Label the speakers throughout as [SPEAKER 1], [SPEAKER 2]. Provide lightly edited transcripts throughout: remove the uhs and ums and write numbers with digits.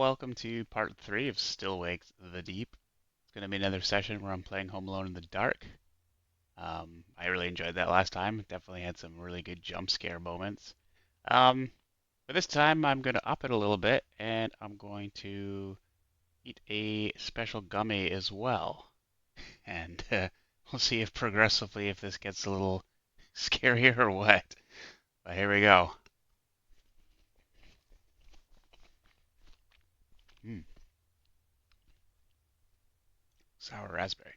[SPEAKER 1] welcome to part 3 of Still Wakes the Deep. It's going to be another session where I'm playing Home Alone in the dark. I really enjoyed that last time. Definitely had some really good jump scare moments. But this time I'm going to up it a little bit and I'm going to eat a special gummy as well. And we'll see if progressively if this gets a little scarier or what. But here we go. Mm, sour raspberry.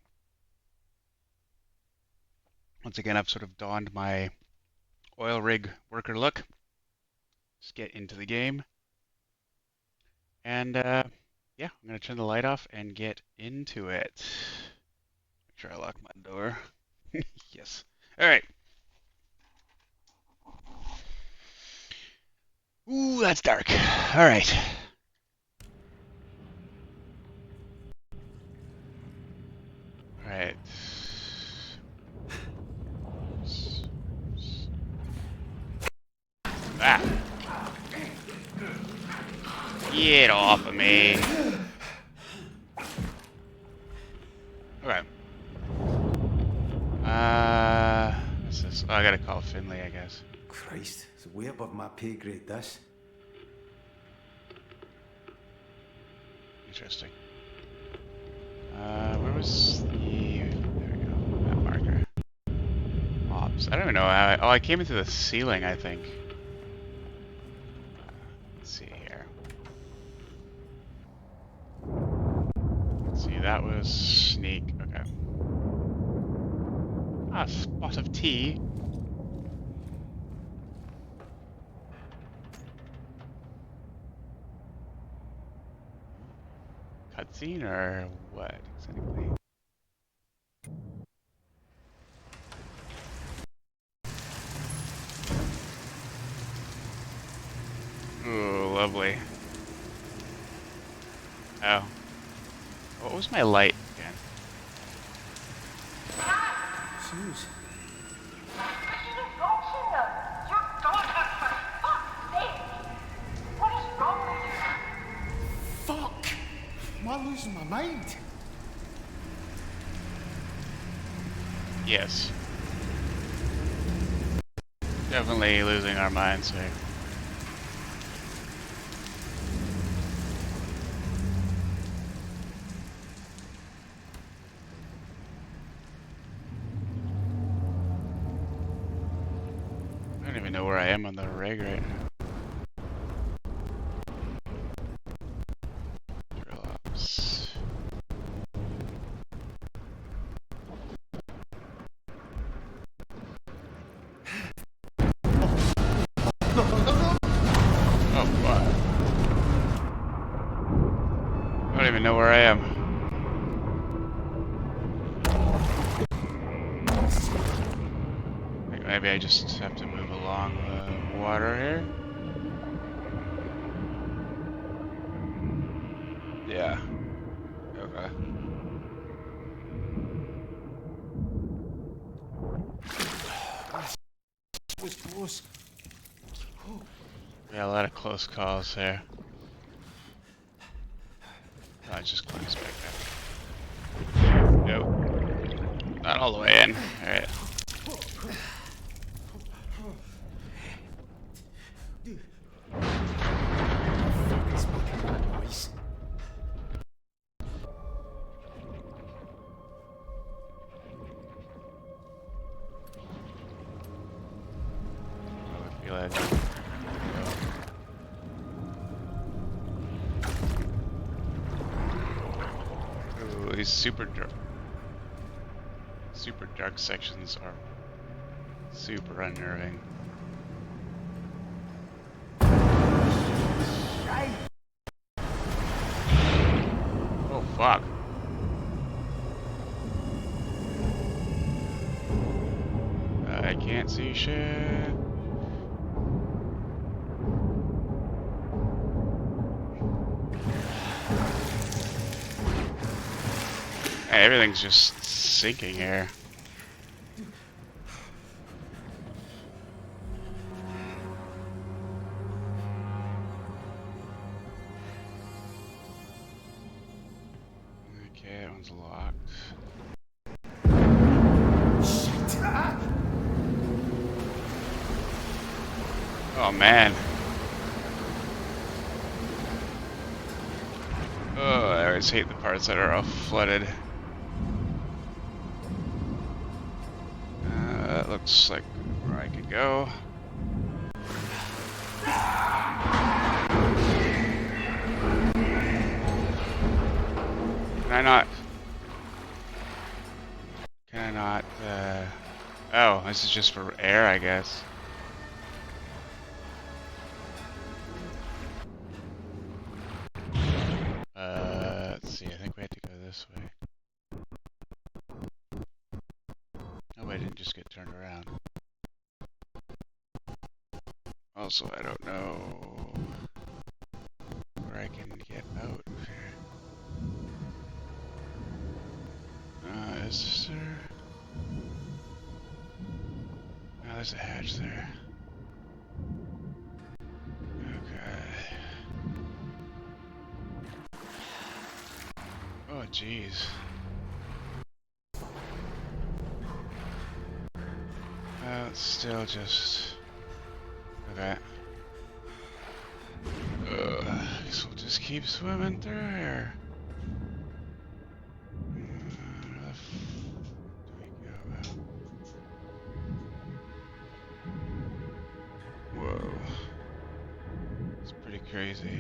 [SPEAKER 1] Once again, I've sort of donned my oil rig worker look. Just get into the game. And yeah, I'm going to turn the light off and get into it. Make sure I lock my door. Yes. All right. Ooh, that's dark. All right. All right. Ah. Get off of me. Okay. What's this? Oh, I gotta call Finley, I guess.
[SPEAKER 2] Christ, it's way above my pay grade, this.
[SPEAKER 1] Interesting. Where was the... There we go. That marker. Ops. I don't even know how I... Oh, I came into the ceiling, I think. Let's see here. Let's see, that was sneak. Okay. Ah, spot of tea. Cutscene or what exactly? Ooh, lovely. Oh. What was my light again?
[SPEAKER 2] Shoes. Fuck! Am I losing my mind?
[SPEAKER 1] Yes. Definitely losing our minds here. I don't even know where I am on the rig right now. Drill ops. Oh, fuck. I don't even know where I am. Maybe I just have to move along the water here. Yeah. Okay.
[SPEAKER 2] That was close.
[SPEAKER 1] Yeah, a lot of close calls there. Oh, it just climbs back up. Nope. Not all the way in. Alright.
[SPEAKER 2] Fuck is making that noise?
[SPEAKER 1] I feel it. Ooh, these super dark sections are super unnerving. Oh fuck. I can't see shit. Hey, everything's just sinking here. that one's locked.
[SPEAKER 2] Shit!
[SPEAKER 1] Oh man. Oh, I always hate the parts that are all flooded. That looks like where I could go. Can I not? Can I not? Oh, this is just for air, I guess. Let's see. I think we had to go this way. Oh, I didn't just get turned around. Also, I don't know where I can get out of here. Is there? Oh, there's a hatch there. Okay. Oh, jeez. It's still just... Okay. Guess we'll just keep swimming through here. Where the f do we go? Whoa. It's pretty crazy.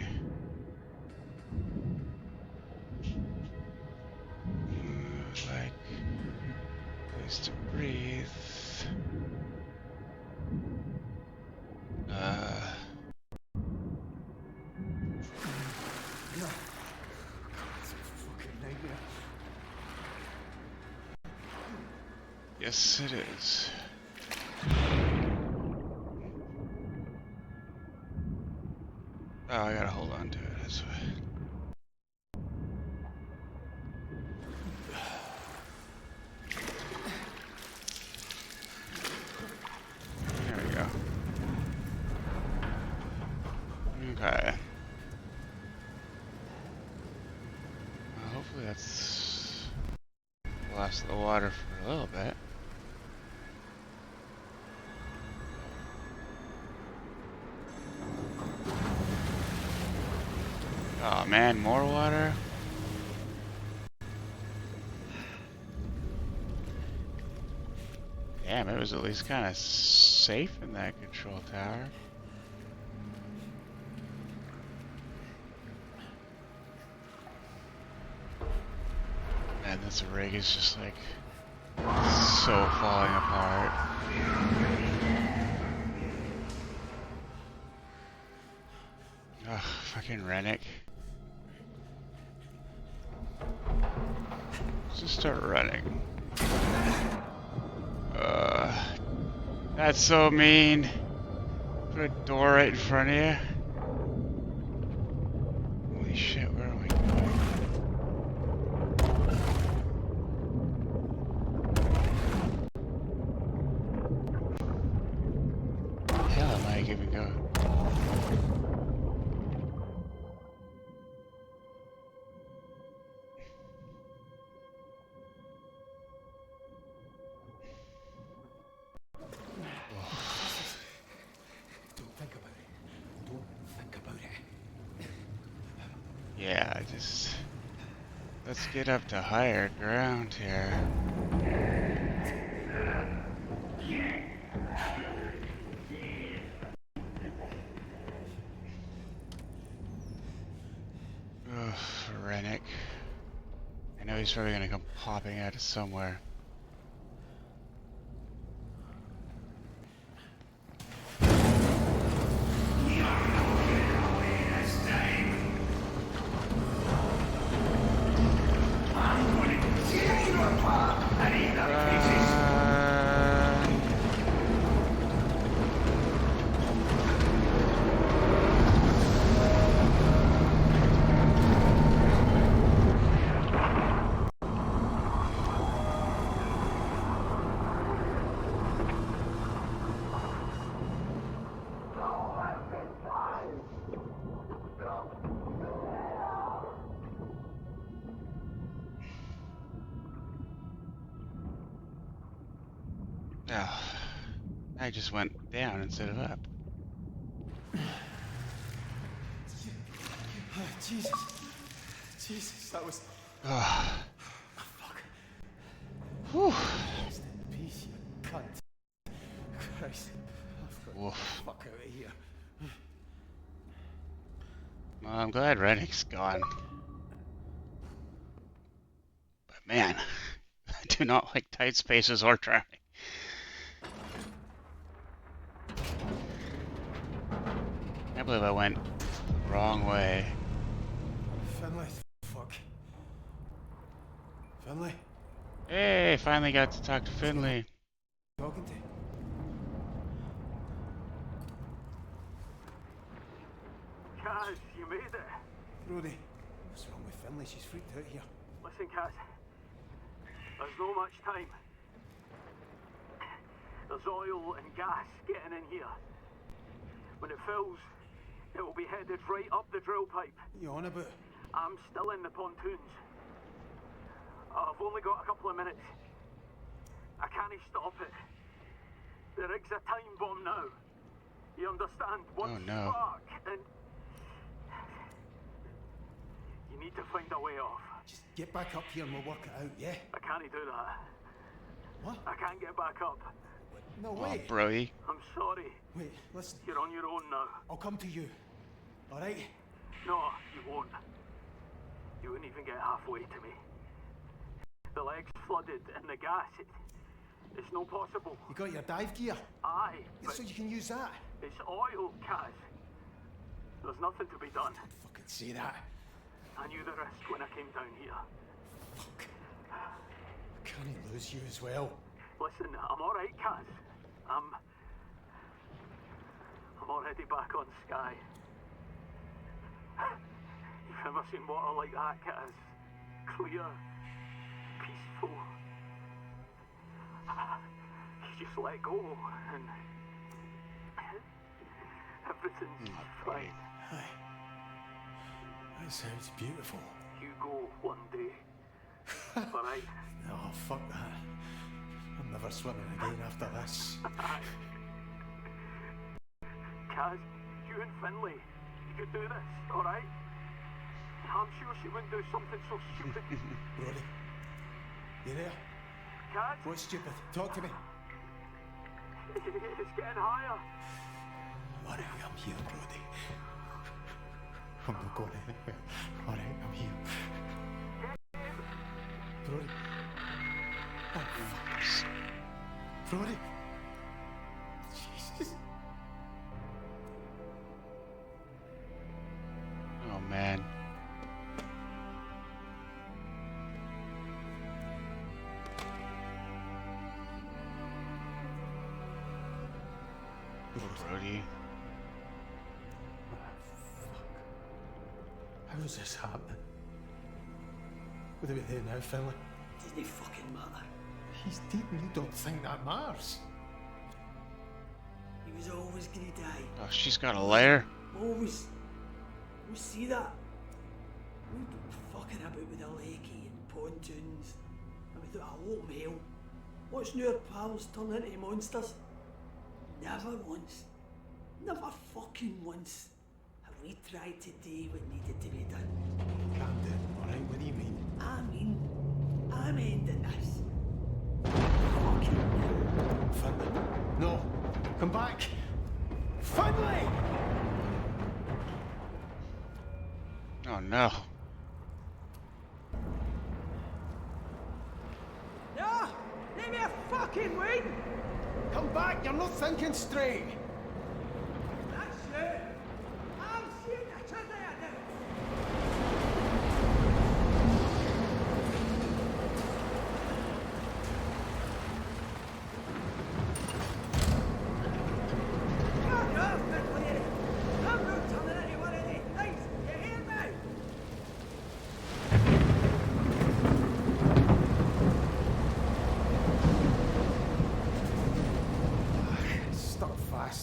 [SPEAKER 1] Like, place to breathe.
[SPEAKER 2] It's a fucking nightmare.
[SPEAKER 1] Yes, it is. Oh, I gotta hold on to it. That's why. There we go. Okay. Well, hopefully that's lost the water for a little bit. Oh man, more water? Damn, it was at least kind of safe in that control tower. And this rig is just like so falling apart. Ugh, fucking Rennick. Let's just start running. That's so mean. Put a door right in front of you. Holy shit, where are we going? Where the hell am I even going?
[SPEAKER 2] Don't think about it. Don't think about it.
[SPEAKER 1] Yeah, let's get up to higher ground here. Ugh, Rennick. I know he's probably gonna come popping out of somewhere. Oh, I just went down instead of up.
[SPEAKER 2] Oh, Jesus. Jesus, that was...
[SPEAKER 1] Oh,
[SPEAKER 2] Fuck.
[SPEAKER 1] whew.
[SPEAKER 2] Rest in peace, you cunt. Christ. I've got to
[SPEAKER 1] Woof.
[SPEAKER 2] get the fuck out of here.
[SPEAKER 1] Well, I'm glad Rennick's gone. But man, I do not like tight spaces or traffic. I can't believe I went the wrong way.
[SPEAKER 2] Finlay, fuck. Finlay,
[SPEAKER 1] Hey, finally got to talk to Finley.
[SPEAKER 2] talking to?
[SPEAKER 3] Kaz, you made it.
[SPEAKER 2] Brody, what's wrong with Finlay? She's freaked out here.
[SPEAKER 3] Listen, Kaz. There's no much time. There's oil and gas getting in here. When it fills, it will be headed right up the drill pipe.
[SPEAKER 2] What are you on about?
[SPEAKER 3] I'm still in the pontoons. I've only got a couple of minutes. I can't stop it. The rig's a time bomb now. You understand? One
[SPEAKER 1] no.
[SPEAKER 3] spark and... You need to find a way off.
[SPEAKER 2] Just get back up here and we'll work it out, yeah?
[SPEAKER 3] I can't do that.
[SPEAKER 2] What?
[SPEAKER 3] I can't get back up.
[SPEAKER 2] No
[SPEAKER 1] Oh,
[SPEAKER 2] way.
[SPEAKER 1] Brody.
[SPEAKER 3] I'm sorry.
[SPEAKER 2] Wait, listen.
[SPEAKER 3] You're on your own now.
[SPEAKER 2] I'll come to you. All right?
[SPEAKER 3] No, you won't. You wouldn't even get halfway to me. The leg's flooded and the gas, it's no possible.
[SPEAKER 2] You got your dive gear?
[SPEAKER 3] Aye, but
[SPEAKER 2] So you can use that.
[SPEAKER 3] it's oil, Kaz. There's nothing to be done.
[SPEAKER 2] Fucking say that.
[SPEAKER 3] I knew the risk when I came down here.
[SPEAKER 2] Fuck. I can't lose you as well.
[SPEAKER 3] Listen, I'm alright, Kaz. I'm already back on Skye. You've never seen water like that, Kaz. Clear, peaceful. You just let go and everything's fine.
[SPEAKER 2] Aye. That sounds beautiful.
[SPEAKER 3] You go one day. Alright?
[SPEAKER 2] No, fuck that. I'm never swimming again after this.
[SPEAKER 3] Kaz, you and Finlay, you could do this, alright? I'm sure she wouldn't do something so stupid.
[SPEAKER 2] Brody, you there?
[SPEAKER 3] Kaz,
[SPEAKER 2] What's stupid? Talk to me.
[SPEAKER 3] it's getting higher.
[SPEAKER 2] Alright, I'm here, Brody. I'm not going anywhere. Alright, I'm here. Brody. Oh, fuck. Brody. Jesus.
[SPEAKER 1] Oh man. Brody.
[SPEAKER 2] How is this happening? What are we doing now, Finlay?
[SPEAKER 3] Doesn't fucking matter.
[SPEAKER 2] He's dead and you don't think that matters.
[SPEAKER 3] He was always gonna die.
[SPEAKER 1] Oh, she's got a lair.
[SPEAKER 3] Always. We see that. We've been fucking about with a lakey and pontoons. And without a whole mail. Watching our pals turn into monsters. Never once. Never fucking once have we tried to do what needed to be done.
[SPEAKER 2] Calm down, alright? What do you mean?
[SPEAKER 3] I'm ending this. Fucking
[SPEAKER 2] Finlay. No. Come back. Finlay!
[SPEAKER 1] Oh no.
[SPEAKER 3] no! Leave me a fucking win!
[SPEAKER 2] Come back, you're not thinking straight.
[SPEAKER 3] That's it! I'm seeing it there now! Fuck off, Midley! I'm not telling anyone any things! You hear me?
[SPEAKER 2] Stuck fast.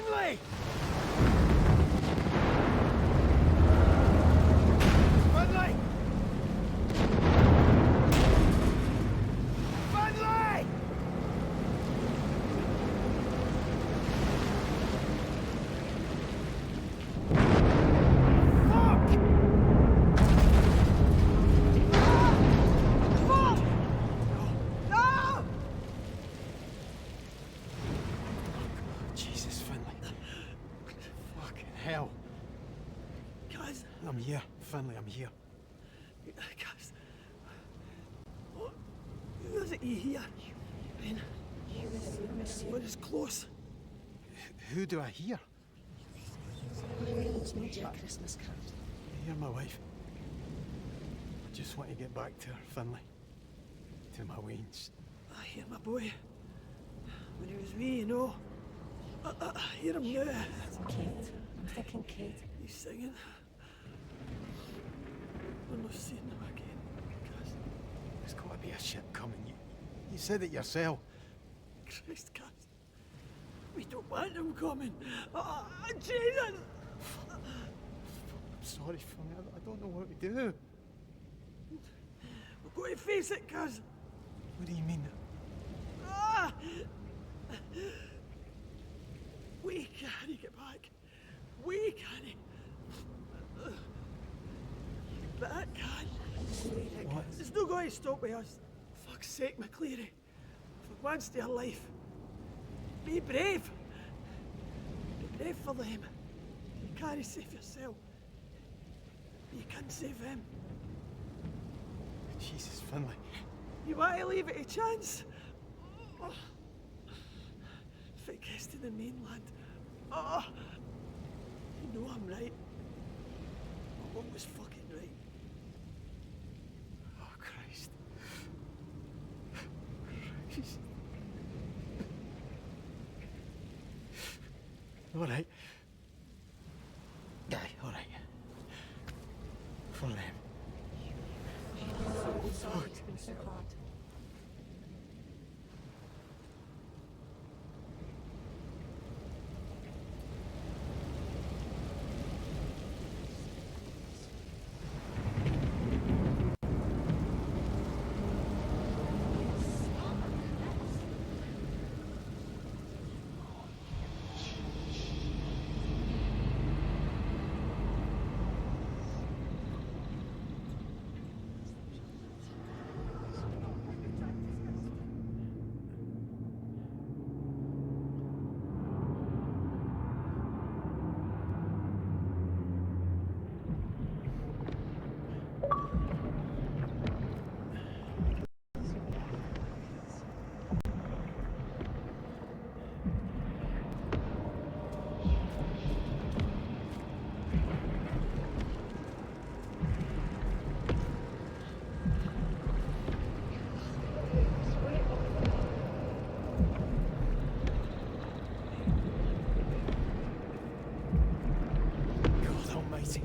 [SPEAKER 2] Finlay! Finlay! Finlay! Fuck! Fuck! No! Jesus, Finlay. Fucking hell.
[SPEAKER 3] Guys,
[SPEAKER 2] I'm here, Finlay, I'm here.
[SPEAKER 3] guys. What? Who is it you hear? Ben, we're as close.
[SPEAKER 2] Who do I hear?
[SPEAKER 4] It's not your Christmas card.
[SPEAKER 2] I hear my wife. I just want to get back to her, Finlay. To my Waynes.
[SPEAKER 3] I hear my boy. When he was wee, you know. I hear him now.
[SPEAKER 4] Kate. I'm thinking Kate.
[SPEAKER 3] He's singing. We're not seeing him again. Guys,
[SPEAKER 2] There's got to be a ship coming. You said it yourself.
[SPEAKER 3] Christ, guys. We don't want him coming. Jesus!
[SPEAKER 2] I'm sorry, Finlay. I don't know what to do.
[SPEAKER 3] We're going to face it, cuz.
[SPEAKER 2] What do you mean?
[SPEAKER 3] Ah! We can't get back. We can't. But I can.
[SPEAKER 2] What?
[SPEAKER 3] It's no going to stop with us. Fuck's sake, McCleary. For once in your life, be brave. Be brave for them. You can't save yourself. You can save him.
[SPEAKER 2] Jesus, Finlay.
[SPEAKER 3] You want to leave it a chance? Oh. If it gets to the mainland, oh, you know I'm right. My mum was fucking right.
[SPEAKER 2] Oh, Christ. Christ. All right. Aye, all right. For them.
[SPEAKER 4] Sorry, it's been so hard.
[SPEAKER 2] God almighty.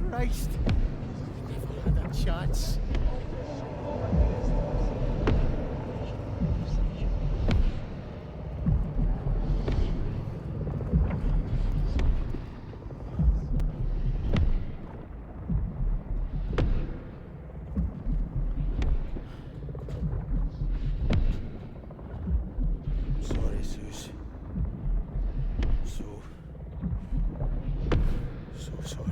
[SPEAKER 2] Christ. Never had a chance. Sorry, Zeus. So sorry.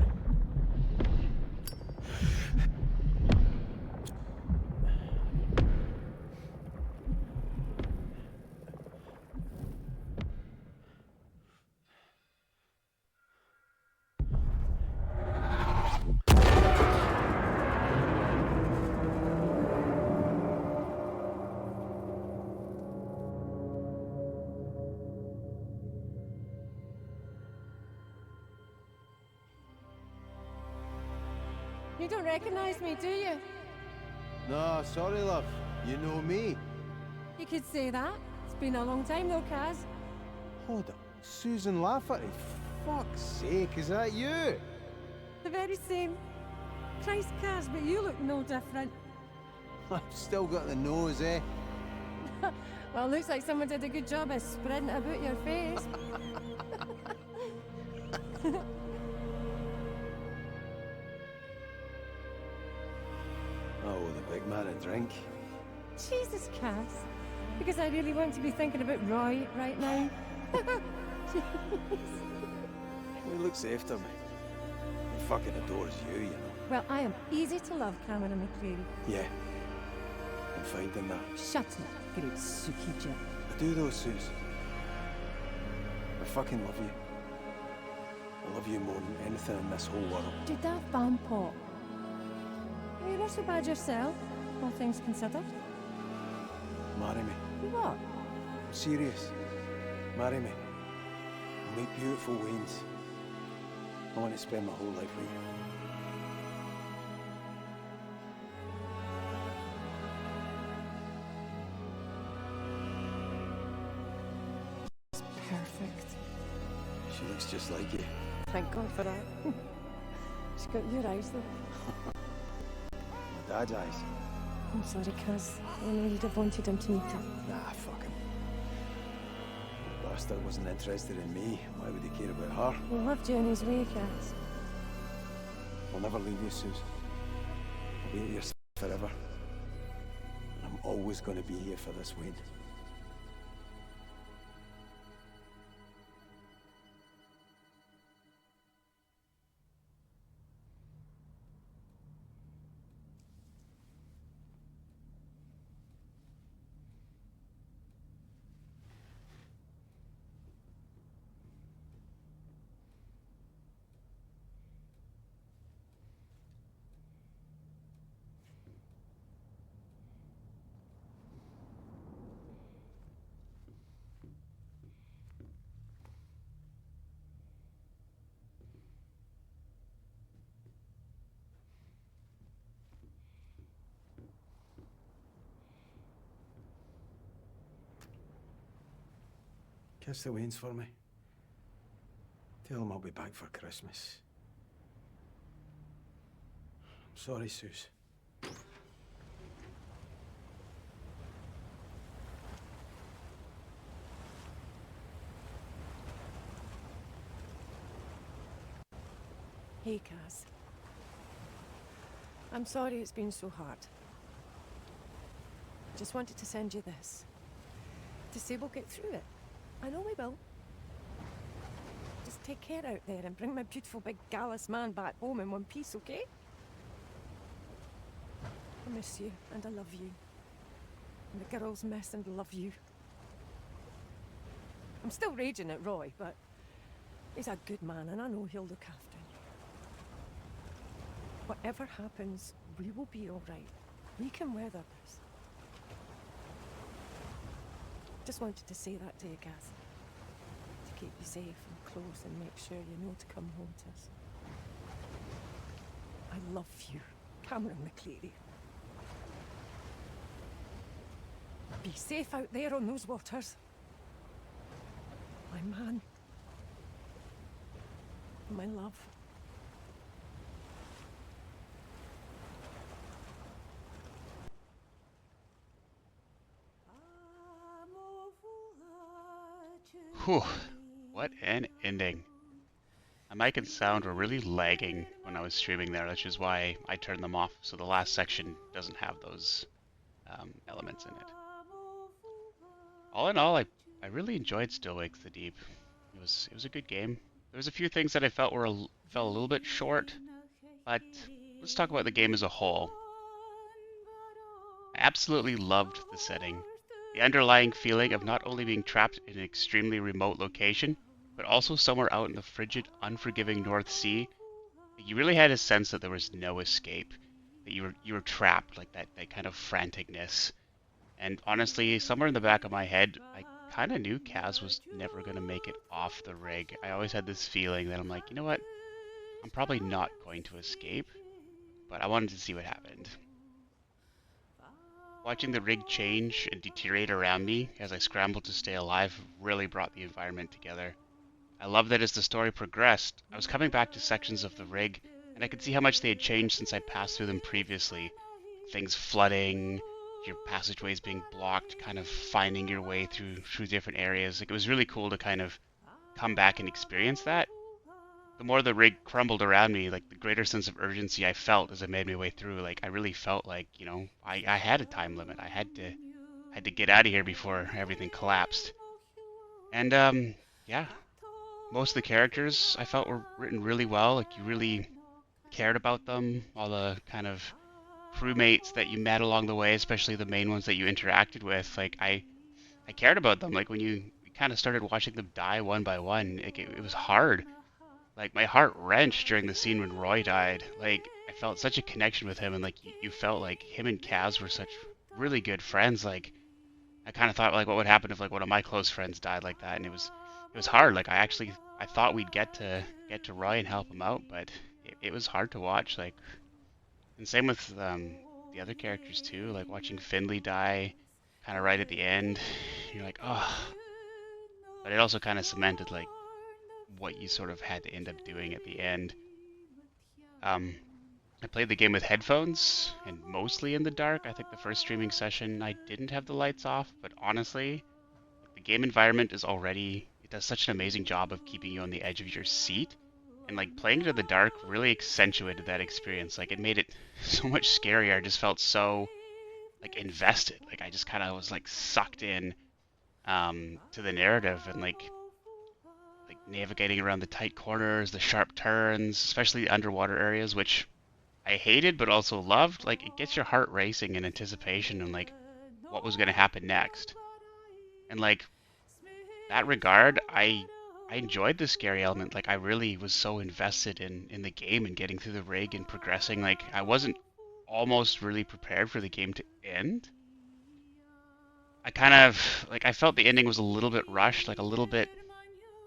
[SPEAKER 4] You don't recognise me, do you?
[SPEAKER 2] No, sorry, love. You know me.
[SPEAKER 4] You could say that. It's been a long time though, Kaz.
[SPEAKER 2] Hold up. Susan Lafferty. Fuck's sake, is that you?
[SPEAKER 4] The very same. Christ, Kaz, but you look no different.
[SPEAKER 2] I've still got the nose, eh?
[SPEAKER 4] Well, looks like someone did a good job of spreading it about your face.
[SPEAKER 2] Oh, the big man a drink.
[SPEAKER 4] Jesus, Cass. Because I really want to be thinking about Roy right now.
[SPEAKER 2] Who looks after me? He fucking adores you, you know.
[SPEAKER 4] Well, I am easy to love, Cameron McCreary.
[SPEAKER 2] Yeah. I'm finding that.
[SPEAKER 4] Shut up, great Suki Jim.
[SPEAKER 2] I do though, Suze. I fucking love you. I love you more than anything in this whole world.
[SPEAKER 4] Do that bomb pop. You're not so bad yourself, all things considered.
[SPEAKER 2] Marry me.
[SPEAKER 4] What?
[SPEAKER 2] I'm serious. Marry me. We'll make beautiful Waynes. I want to spend my whole life with you.
[SPEAKER 4] It's perfect.
[SPEAKER 2] She looks just like you.
[SPEAKER 4] Thank God for that. She's got your eyes, though.
[SPEAKER 2] My dad's eyes.
[SPEAKER 4] I'm sorry, Kaz. I know you'd have wanted him to meet her.
[SPEAKER 2] Nah, fuck him. The bastard wasn't interested in me. Why would he care about her?
[SPEAKER 4] He loved you in his way, Kaz.
[SPEAKER 2] I'll never leave you, Suze. I'll be at your side forever. And I'm always going to be here for this Wayne. Kiss the Waynes for me. Tell them I'll be back for Christmas. I'm sorry, Suze.
[SPEAKER 4] Hey, Kaz. I'm sorry it's been so hard. Just wanted to send you this. To say we'll get through it. I know we will. Just take care out there and bring my beautiful big gallus man back home in one piece, okay? I miss you and I love you. And the girls miss and love you. I'm still raging at Roy, but he's a good man and I know he'll look after you. Whatever happens, we will be all right. We can weather this. Just wanted to say that to you, Gaz. To keep you safe and close and make sure you know to come home to us. I love you, Cameron McCreary. Be safe out there on those waters. My man. My love.
[SPEAKER 1] Whew, what an ending. My mic and sound were really lagging when I was streaming there, which is why I turned them off, so the last section doesn't have those elements in it. All in all, I really enjoyed Still Wakes the Deep. It was a good game. There was a few things that I felt fell a little bit short, but let's talk about the game as a whole. I absolutely loved the setting. The underlying feeling of not only being trapped in an extremely remote location, but also somewhere out in the frigid, unforgiving North Sea. You really had a sense that there was no escape, that you were trapped, like that kind of franticness. And honestly, somewhere in the back of my head, I kind of knew Kaz was never going to make it off the rig. I always had this feeling that I'm like, you know what? I'm probably not going to escape, but I wanted to see what happened. Watching the rig change and deteriorate around me as I scrambled to stay alive really brought the environment together. I loved that as the story progressed, I was coming back to sections of the rig, and I could see how much they had changed since I passed through them previously. things flooding, your passageways being blocked, kind of finding your way through different areas. Like, it was really cool to kind of come back and experience that. The more the rig crumbled around me, like the greater sense of urgency I felt as I made my way through. Like, I really felt like, I had a time limit. I had to get out of here before everything collapsed. And yeah, most of the characters I felt were written really well. Like, you really cared about them, all the kind of crewmates that you met along the way, especially the main ones that you interacted with. Like, I cared about them. Like, when you kind of started watching them die one by one, like, it was hard. Like, my heart wrenched during the scene when Roy died. Like, I felt such a connection with him, and like you felt like him and Kaz were such really good friends. Like, I kind of thought, like, what would happen if like one of my close friends died like that, and it was hard. Like, I thought we'd get to Roy and help him out, but it was hard to watch. Like, and same with the other characters too. Like, watching Finley die, kind of right at the end, you're like, oh. But it also kind of cemented like what you sort of had to end up doing at the end. I played the game with headphones and mostly in the dark. I think the first streaming session I didn't have the lights off, but honestly, the game environment it does such an amazing job of keeping you on the edge of your seat. And like, playing it in the dark really accentuated that experience. Like, it made it so much scarier. I just felt so like invested. Like, I just kind of was like sucked in to the narrative, and like navigating around the tight corners, the sharp turns, especially the underwater areas, which I hated but also loved. Like, it gets your heart racing in anticipation and like what was going to happen next. And like, that regard, I enjoyed the scary element. Like, I really was so invested in the game and getting through the rig and progressing. Like, I wasn't almost really prepared for the game to end. I kind of like, I felt the ending was a little bit rushed, like a little bit.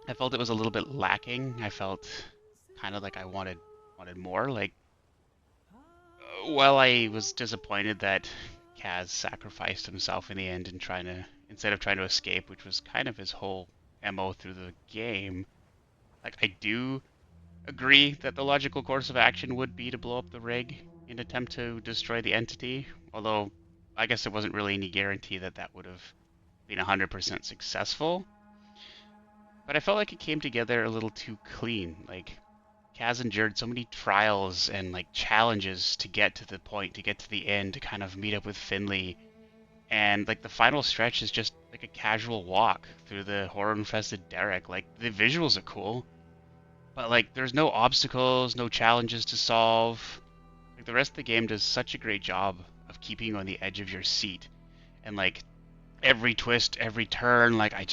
[SPEAKER 1] I felt it was a little bit lacking. I felt kind of like I wanted more. Like, well, I was disappointed that Kaz sacrificed himself in the end and instead of trying to escape, which was kind of his whole MO through the game. Like, I do agree that the logical course of action would be to blow up the rig in attempt to destroy the entity, although I guess there wasn't really any guarantee that that would have been 100% successful. But I felt like it came together a little too clean. Like, Kaz endured so many trials and like challenges to get to the point, to get to the end, to kind of meet up with Finley. And like, the final stretch is just like a casual walk through the horror-infested derrick. Like, the visuals are cool, but like, there's no obstacles, no challenges to solve. Like, the rest of the game does such a great job of keeping you on the edge of your seat. And like, every twist, every turn, like, I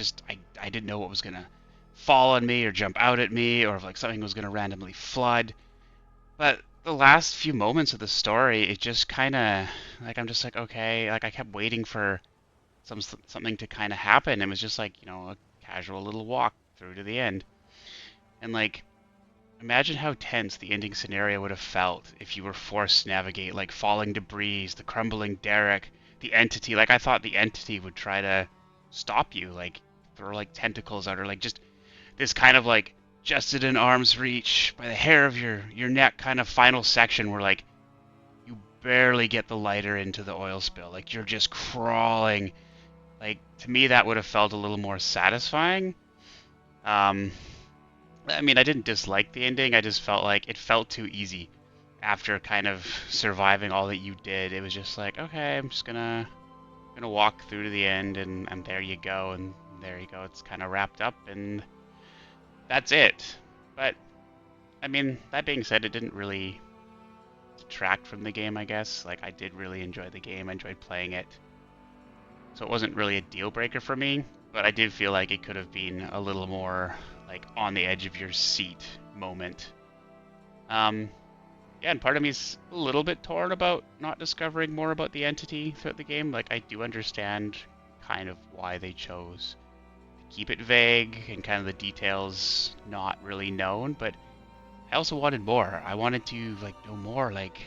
[SPEAKER 1] didn't know what was gonna fall on me or jump out at me, or if like something was gonna randomly flood. But the last few moments of the story, it just kind of like, I'm just like, okay. Like, I kept waiting for something to kind of happen. It was just like, a casual little walk through to the end. And like, imagine how tense the ending scenario would have felt if you were forced to navigate like falling debris, the crumbling derrick, the entity. Like, I thought the entity would try to stop you, like throw like tentacles out, or like just this kind of like just in arm's reach by the hair of your neck kind of final section where like you barely get the lighter into the oil spill. Like, you're just crawling. Like, to me, that would have felt a little more satisfying. I mean, I didn't dislike the ending. I just felt like it felt too easy after kind of surviving all that you did. It was just like, okay, I'm just gonna walk through to the end, and there you go, and there you go. It's kind of wrapped up, and that's it. But I mean, that being said, it didn't really detract from the game, I guess. Like, I did really enjoy the game. I enjoyed playing it. So it wasn't really a deal breaker for me, but I did feel like it could have been a little more like on the edge of your seat moment. Yeah, and part of me is a little bit torn about not discovering more about the entity throughout the game. Like, I do understand kind of why they chose to keep it vague and kind of the details not really known, but I also wanted more. I wanted to like know more, like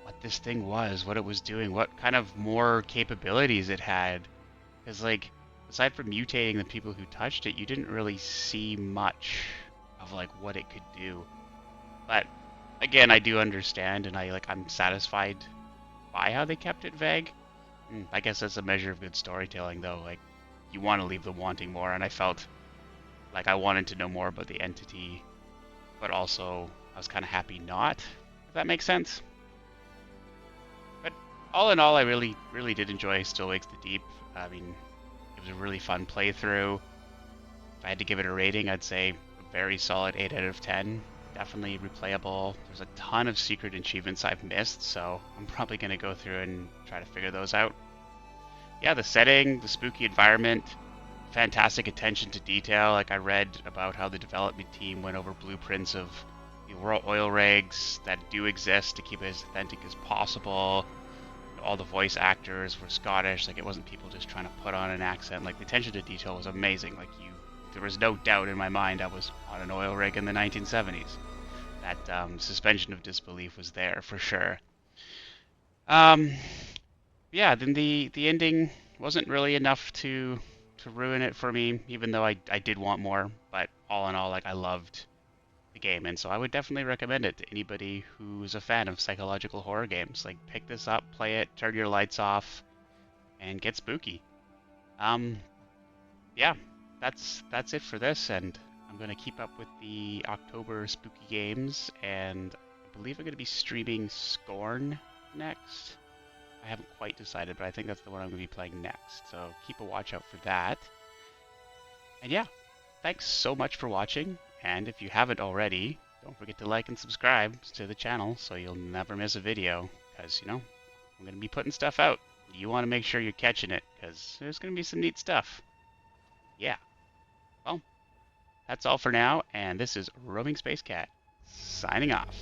[SPEAKER 1] what this thing was, what it was doing, what kind of more capabilities it had. Because like, aside from mutating the people who touched it, you didn't really see much of like what it could do. But again, I do understand, and I'm satisfied by how they kept it vague. I guess that's a measure of good storytelling, though. Like, you want to leave them wanting more, and I felt like I wanted to know more about the entity, but also I was kind of happy not, if that makes sense. But all in all, I really, really did enjoy Still Wakes the Deep. I mean, it was a really fun playthrough. If I had to give it a rating, I'd say a very solid 8 out of 10. Definitely replayable. There's a ton of secret achievements I've missed, so I'm probably going to go through and try to figure those out. Yeah, the setting, the spooky environment, fantastic attention to detail. Like, I read about how the development team went over blueprints of the oil rigs that do exist to keep it as authentic as possible. All the voice actors were Scottish. Like, it wasn't people just trying to put on an accent. Like, the attention to detail was amazing. Like, there was no doubt in my mind I was on an oil rig in the 1970s. That suspension of disbelief was there for sure. Yeah, then the ending wasn't really enough to ruin it for me, even though I did want more. But all in all, like, I loved the game, and so I would definitely recommend it to anybody who's a fan of psychological horror games. Like, pick this up, play it, turn your lights off, and get spooky. Yeah, that's it for this, and I'm gonna keep up with the October spooky games, and I believe I'm gonna be streaming Scorn next. I haven't quite decided, but I think that's the one I'm going to be playing next. So keep a watch out for that. And yeah, thanks so much for watching. And if you haven't already, don't forget to like and subscribe to the channel so you'll never miss a video. Because, you know, I'm going to be putting stuff out. You want to make sure you're catching it because there's going to be some neat stuff. Yeah. Well, that's all for now. And this is Roaming Space Cat signing off.